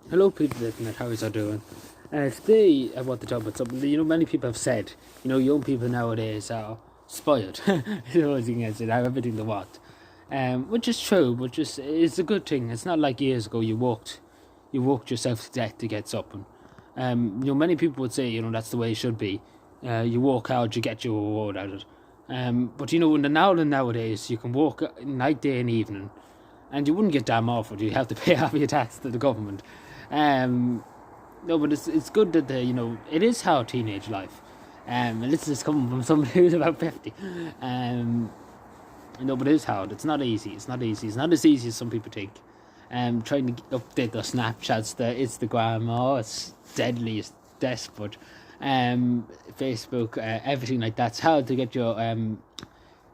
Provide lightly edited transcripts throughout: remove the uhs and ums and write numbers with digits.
Hello, people of the internet. How is you doing? Today, I want to talk about something. Many people have said, young people nowadays are spoiled. As you can say, they have everything they want, which is true. Which is it's a good thing. It's not like years ago you walked yourself to death to get something. Many people would say, that's the way it should be. You work hard, you get your reward out of it. But in the nowadays, you can work night, day, and evening, and you wouldn't get damn off it. You have to pay half your tax to the government. No, but it's good that it is how teenage life. And this is coming from somebody who's about 50. But it is hard. It's not easy. It's not easy. It's not as easy as some people think. Trying to update their Snapchats, their Instagram, it's deadly, it's desperate. Facebook, everything like that. It's hard to get your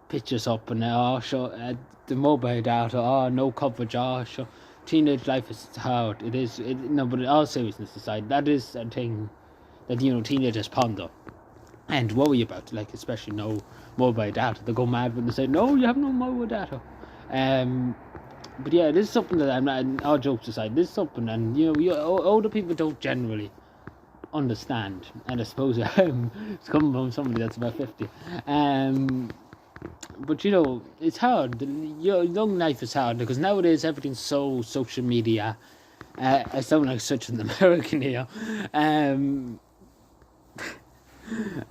pictures up and show the mobile data, no coverage, show. Teenage life is hard. It is. But in all seriousness aside, that is a thing that teenagers ponder and worry about. Like especially no mobile data. They go mad when they say, "No, you have no mobile data." But yeah, this is something that I'm not. All jokes aside, this is something, and older people don't generally understand. And I suppose it's coming from somebody that's about 50. But it's hard. Your young life is hard because nowadays everything's so social media. I sound like such an American here.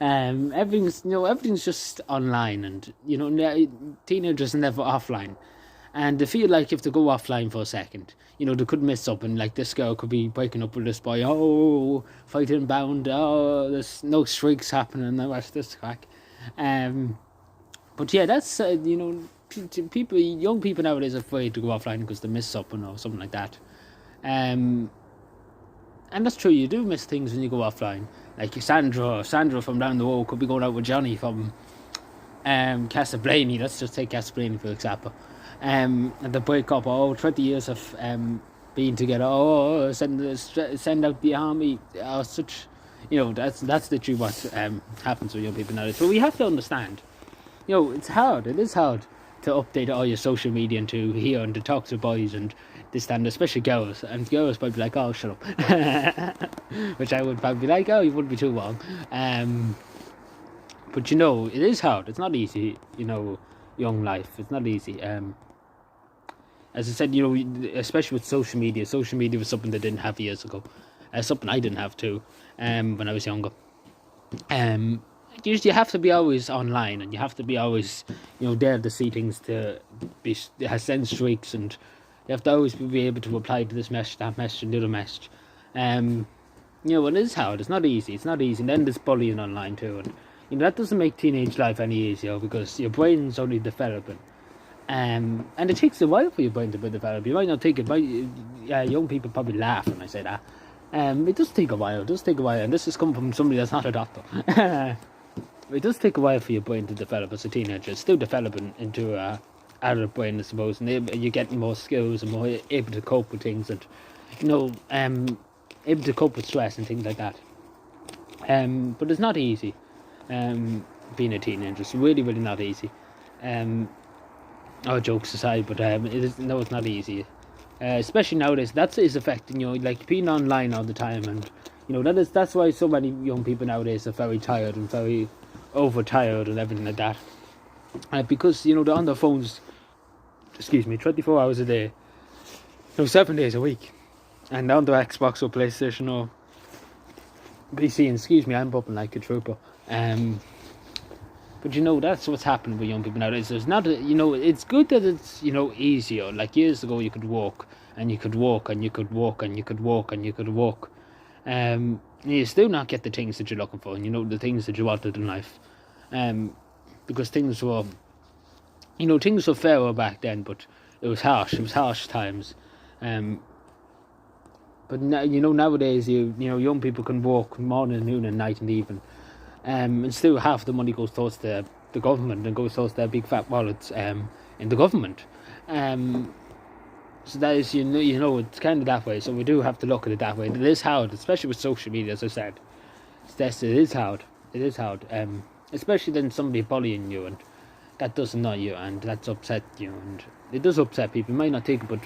Everything's just online, and teenagers are never offline, and they feel like if they go offline for a second, they could miss something. Like this girl could be breaking up with this boy. Oh, fighting bound. Oh, there's no streaks happening. I watch this crack. But yeah, that's young people nowadays are afraid to go offline because they miss something or something like that. And that's true. You do miss things when you go offline. Like Sandra from down the road could be going out with Johnny from Casablanca. Let's just take Casablanca for example. And they break up. 20 years of being together. Send out the army. Such. That's literally what happens with young people nowadays. But we have to understand. It's hard. It is hard to update all your social media and to hear and to talk to boys and this and especially girls. And girls might be like, "Oh, shut up," which I would probably be like, "Oh, you wouldn't be too wrong." But it is hard. It's not easy. Young life. It's not easy. As I said, especially with social media. Social media was something they didn't have years ago. Something I didn't have too. When I was younger. You have to be always online, and you have to be always, there to see things to be send streaks, and you have to always be able to reply to this message, that message, and the other message. It is hard. It's not easy. It's not easy. And then there's bullying online too, and that doesn't make teenage life any easier because your brain's only developing. And it takes a while for your brain to be developed. You might not think it. Young people probably laugh when I say that. It does take a while. It does take a while, and this is coming from somebody that's not a doctor. It does take a while for your brain to develop as a teenager. It's still developing into an adult brain, I suppose, and you're getting more skills and more able to cope with things, and able to cope with stress and things like that. But it's not easy. Being a teenager, it's really, really not easy. All jokes aside, but it's not easy. Especially nowadays, that is affecting like being online all the time, and that's why so many young people nowadays are very tired and very overtired and everything like that. Because they're on their phones. 24 hours a day. 7 days a week, and on their Xbox or PlayStation or PC. And I'm bumping like a trooper. But that's what's happening with young people nowadays. There's not, it's good that it's easier. Like years ago, you could walk and you could walk and you could walk and you could walk and you could walk. You still not get the things that you're looking for, and the things that you wanted in life. Because things were fairer back then, but it was harsh. It was harsh times. But now, nowadays, young people can walk morning, noon, and night and evening. And still half the money goes towards the government and goes towards their big fat wallets in the government. So that is, it's kind of that way. So we do have to look at it that way. It is hard, especially with social media, as I said. It is hard. It is hard. Especially then somebody bullying you, and that does annoy you, and that's upset you, and it does upset people. You might not think it, but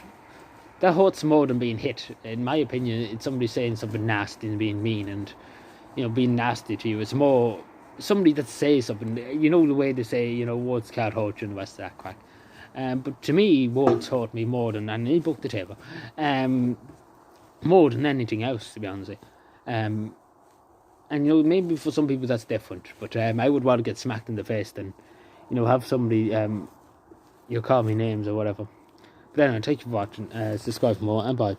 that hurts more than being hit. In my opinion, it's somebody saying something nasty and being mean and, being nasty to you. It's more somebody that says something. You know the way they say, words can't hurt you and the rest of that crack. But to me, words hurt me more than any book the table. More than anything else, to be honest with you. And maybe for some people that's different, but I would rather get smacked in the face than, have somebody call me names or whatever. But anyway, thank you for watching. Subscribe for more, and bye.